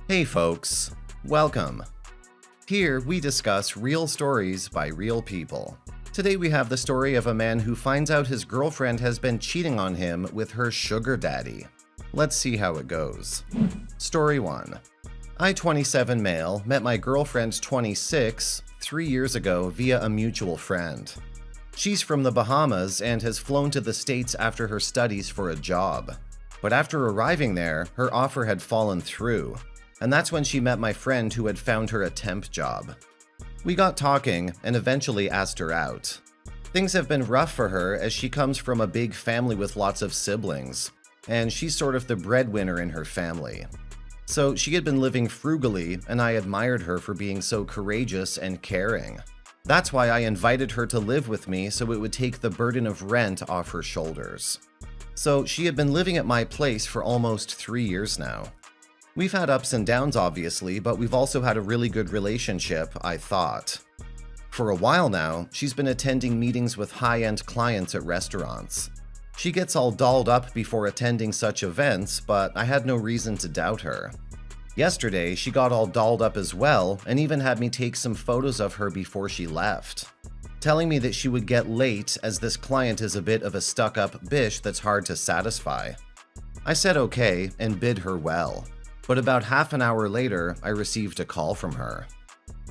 Hey folks, welcome. Here we discuss real stories by real people. Today we have the story of a man who finds out his girlfriend has been cheating on him with her sugar daddy. Let's see how it goes. Story 1. I, 27 male, met my girlfriend 26 3 years ago via a mutual friend. She's from the Bahamas and has flown to the States after her studies for a job. But after arriving there, her offer had fallen through. And that's when she met my friend who had found her a temp job. We got talking and eventually asked her out. Things have been rough for her as she comes from a big family with lots of siblings, and she's sort of the breadwinner in her family. So she had been living frugally, and I admired her for being so courageous and caring. That's why I invited her to live with me so it would take the burden of rent off her shoulders. So she had been living at my place for almost 3 years now. We've had ups and downs obviously, but we've also had a really good relationship, I thought. For a while now, she's been attending meetings with high-end clients at restaurants. She gets all dolled up before attending such events, but I had no reason to doubt her. Yesterday, she got all dolled up as well and even had me take some photos of her before she left, telling me that she would get late as this client is a bit of a stuck-up bitch that's hard to satisfy. I said okay and bid her well. But about half an hour later, I received a call from her.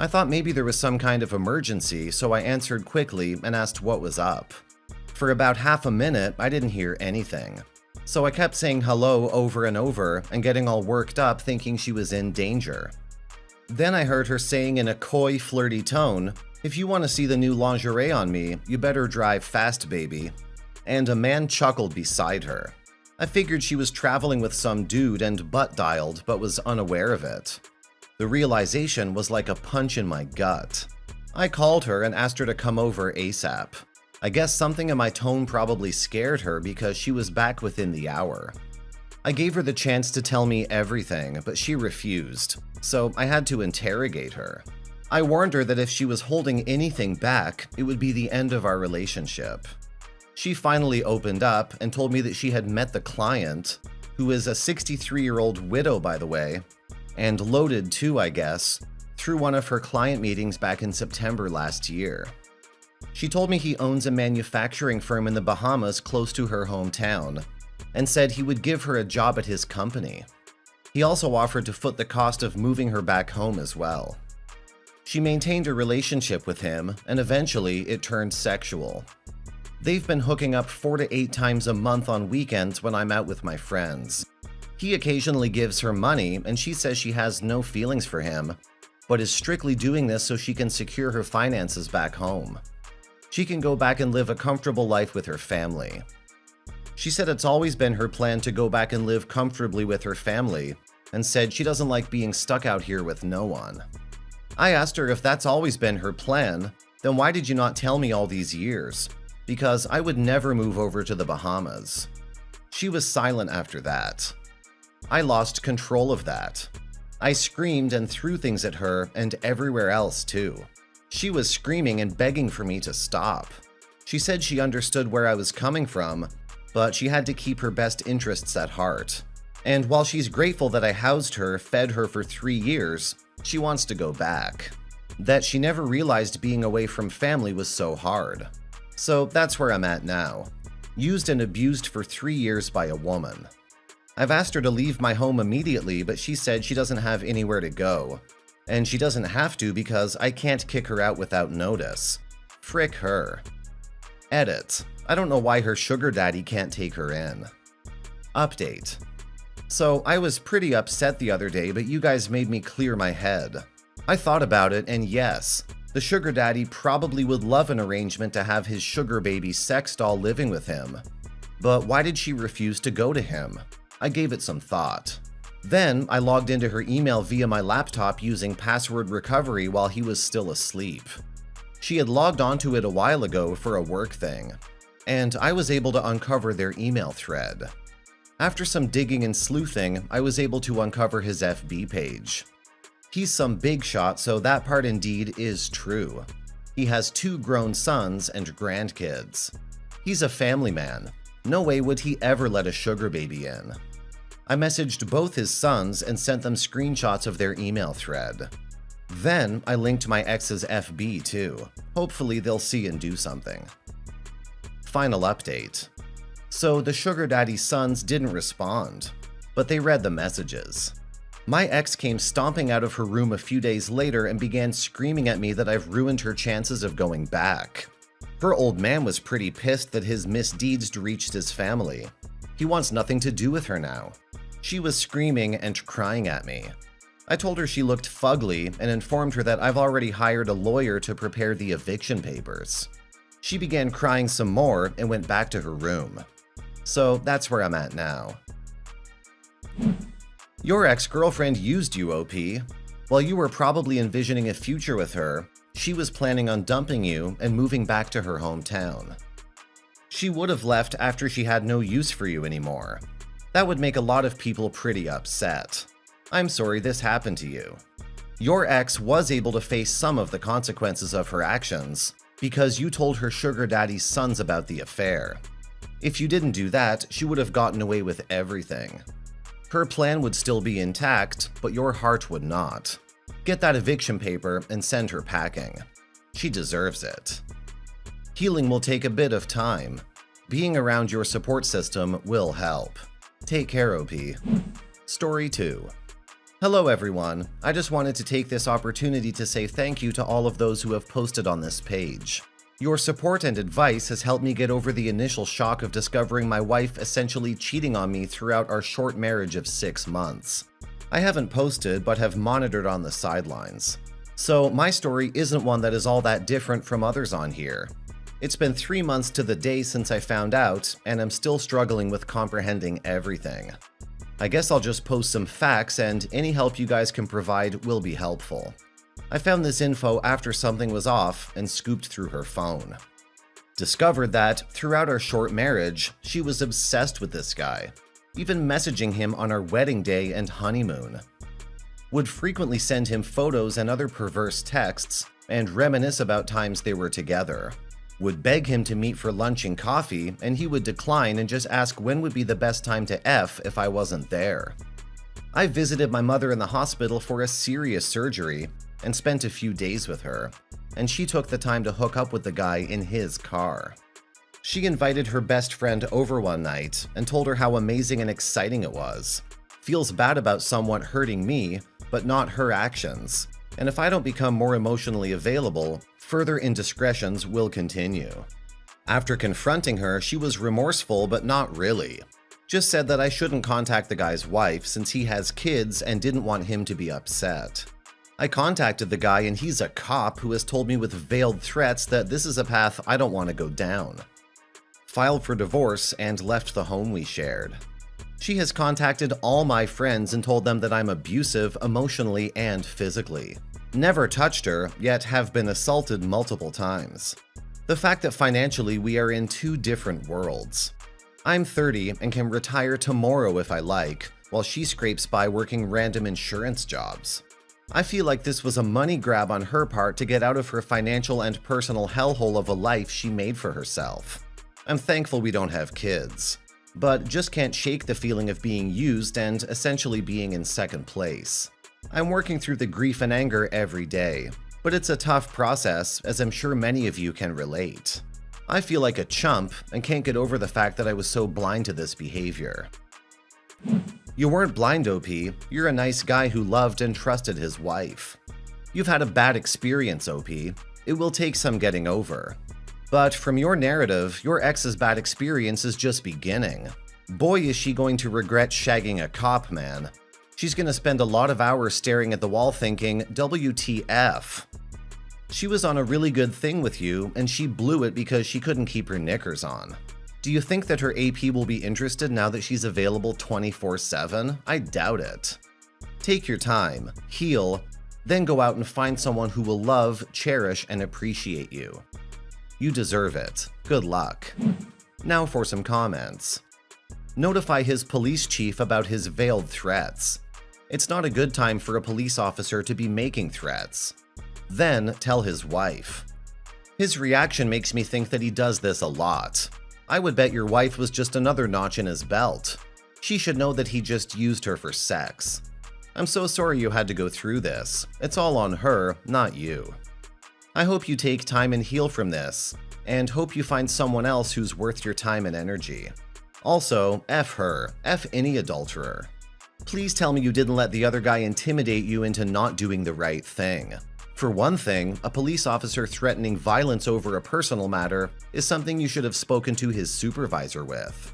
I thought maybe there was some kind of emergency, so I answered quickly and asked what was up. For about half a minute, I didn't hear anything. So I kept saying hello over and over and getting all worked up thinking she was in danger. Then I heard her saying in a coy, flirty tone, "If you want to see the new lingerie on me, you better drive fast, baby." And a man chuckled beside her. I figured she was traveling with some dude and butt-dialed, but was unaware of it. The realization was like a punch in my gut. I called her and asked her to come over ASAP. I guess something in my tone probably scared her because she was back within the hour. I gave her the chance to tell me everything, but she refused, so I had to interrogate her. I warned her that if she was holding anything back, it would be the end of our relationship. She finally opened up and told me that she had met the client, who is a 63-year-old widow by the way, and loaded too, I guess, through one of her client meetings back in September last year. She told me he owns a manufacturing firm in the Bahamas close to her hometown, and said he would give her a job at his company. He also offered to foot the cost of moving her back home as well. She maintained a relationship with him, and eventually it turned sexual. They've been hooking up 4 to 8 times a month on weekends when I'm out with my friends. He occasionally gives her money, and she says she has no feelings for him, but is strictly doing this so she can secure her finances back home. She can go back and live a comfortable life with her family. She said it's always been her plan to go back and live comfortably with her family, and said she doesn't like being stuck out here with no one. I asked her if that's always been her plan, then why did you not tell me all these years? Because I would never move over to the Bahamas. She was silent after that. I lost control of that. I screamed and threw things at her and everywhere else too. She was screaming and begging for me to stop. She said she understood where I was coming from, but she had to keep her best interests at heart. And while she's grateful that I housed her, fed her for 3 years, she wants to go back. That she never realized being away from family was so hard. So that's where I'm at now. Used and abused for 3 years by a woman. I've asked her to leave my home immediately, but she said she doesn't have anywhere to go. And she doesn't have to because I can't kick her out without notice. Frick her. Edit. I don't know why her sugar daddy can't take her in. Update. So I was pretty upset the other day, but you guys made me clear my head. I thought about it, and yes, the sugar daddy probably would love an arrangement to have his sugar baby sex doll living with him. But why did she refuse to go to him? I gave it some thought. Then I logged into her email via my laptop using password recovery while he was still asleep. She had logged onto it a while ago for a work thing, and I was able to uncover their email thread. After some digging and sleuthing, I was able to uncover his FB page. He's some big shot, so that part indeed is true. He has 2 grown sons and grandkids. He's a family man. No way would he ever let a sugar baby in. I messaged both his sons and sent them screenshots of their email thread. Then I linked my ex's FB too. Hopefully they'll see and do something. Final update. So the sugar daddy's sons didn't respond, but they read the messages. My ex came stomping out of her room a few days later and began screaming at me that I've ruined her chances of going back. Her old man was pretty pissed that his misdeeds reached his family. He wants nothing to do with her now. She was screaming and crying at me. I told her she looked fugly and informed her that I've already hired a lawyer to prepare the eviction papers. She began crying some more and went back to her room. So that's where I'm at now. Your ex-girlfriend used you, OP. While you were probably envisioning a future with her, she was planning on dumping you and moving back to her hometown. She would have left after she had no use for you anymore. That would make a lot of people pretty upset. I'm sorry this happened to you. Your ex was able to face some of the consequences of her actions because you told her sugar daddy's sons about the affair. If you didn't do that, she would have gotten away with everything. Her plan would still be intact, but your heart would not. Get that eviction paper and send her packing. She deserves it. Healing will take a bit of time. Being around your support system will help. Take care, OP. Story 2. Hello everyone. I just wanted to take this opportunity to say thank you to all of those who have posted on this page. Your support and advice has helped me get over the initial shock of discovering my wife essentially cheating on me throughout our short marriage of 6 months. I haven't posted but have monitored on the sidelines. So my story isn't one that is all that different from others on here. It's been 3 months to the day since I found out, and I'm still struggling with comprehending everything. I guess I'll just post some facts, and any help you guys can provide will be helpful. I found this info after something was off and scooped through her phone. Discovered that, throughout our short marriage, she was obsessed with this guy, even messaging him on our wedding day and honeymoon. Would frequently send him photos and other perverse texts, and reminisce about times they were together. Would beg him to meet for lunch and coffee, and he would decline and just ask when would be the best time to F if I wasn't there. I visited my mother in the hospital for a serious surgery and spent a few days with her, and she took the time to hook up with the guy in his car. She invited her best friend over one night and told her how amazing and exciting it was. Feels bad about somewhat hurting me, but not her actions. And if I don't become more emotionally available, further indiscretions will continue. After confronting her, she was remorseful but not really. Just said that I shouldn't contact the guy's wife since he has kids and didn't want him to be upset. I contacted the guy and he's a cop who has told me with veiled threats that this is a path I don't want to go down. Filed for divorce and left the home we shared. She has contacted all my friends and told them that I'm abusive emotionally and physically. Never touched her, yet have been assaulted multiple times. The fact that financially we are in 2 different worlds. I'm 30 and can retire tomorrow if I like, while she scrapes by working random insurance jobs. I feel like this was a money grab on her part to get out of her financial and personal hellhole of a life she made for herself. I'm thankful we don't have kids, but just can't shake the feeling of being used and essentially being in second place. I'm working through the grief and anger every day, but it's a tough process, as I'm sure many of you can relate. I feel like a chump and can't get over the fact that I was so blind to this behavior. You weren't blind, OP. You're a nice guy who loved and trusted his wife. You've had a bad experience, OP. It will take some getting over. But from your narrative, your ex's bad experience is just beginning. Boy, is she going to regret shagging a cop, man. She's going to spend a lot of hours staring at the wall thinking, WTF. She was on a really good thing with you, and she blew it because she couldn't keep her knickers on. Do you think that her AP will be interested now that she's available 24/7? I doubt it. Take your time, heal, then go out and find someone who will love, cherish, and appreciate you. You deserve it. Good luck. Now for some comments. Notify his police chief about his veiled threats. It's not a good time for a police officer to be making threats. Then tell his wife. His reaction makes me think that he does this a lot. I would bet your wife was just another notch in his belt. She should know that he just used her for sex. I'm so sorry you had to go through this. It's all on her, not you. I hope you take time and heal from this, and hope you find someone else who's worth your time and energy. Also, F her, F any adulterer. Please tell me you didn't let the other guy intimidate you into not doing the right thing. For one thing, a police officer threatening violence over a personal matter is something you should have spoken to his supervisor with.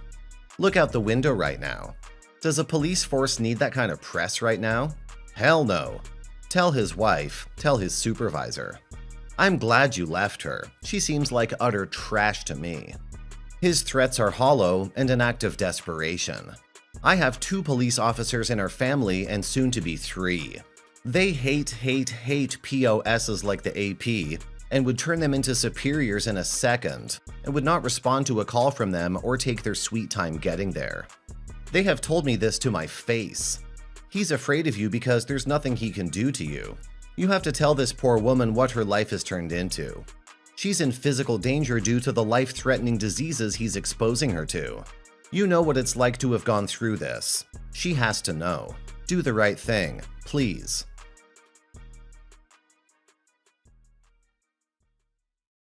Look out the window right now. Does a police force need that kind of press right now? Hell no. Tell his wife, tell his supervisor. I'm glad you left her. She seems like utter trash to me. His threats are hollow and an act of desperation. I have 2 police officers in our family and soon to be 3. They hate POSs like the AP and would turn them into superiors in a second and would not respond to a call from them or take their sweet time getting there. They have told me this to my face. He's afraid of you because there's nothing he can do to you. You have to tell this poor woman what her life has turned into. She's in physical danger due to the life-threatening diseases he's exposing her to. You know what it's like to have gone through this. She has to know. Do the right thing, please.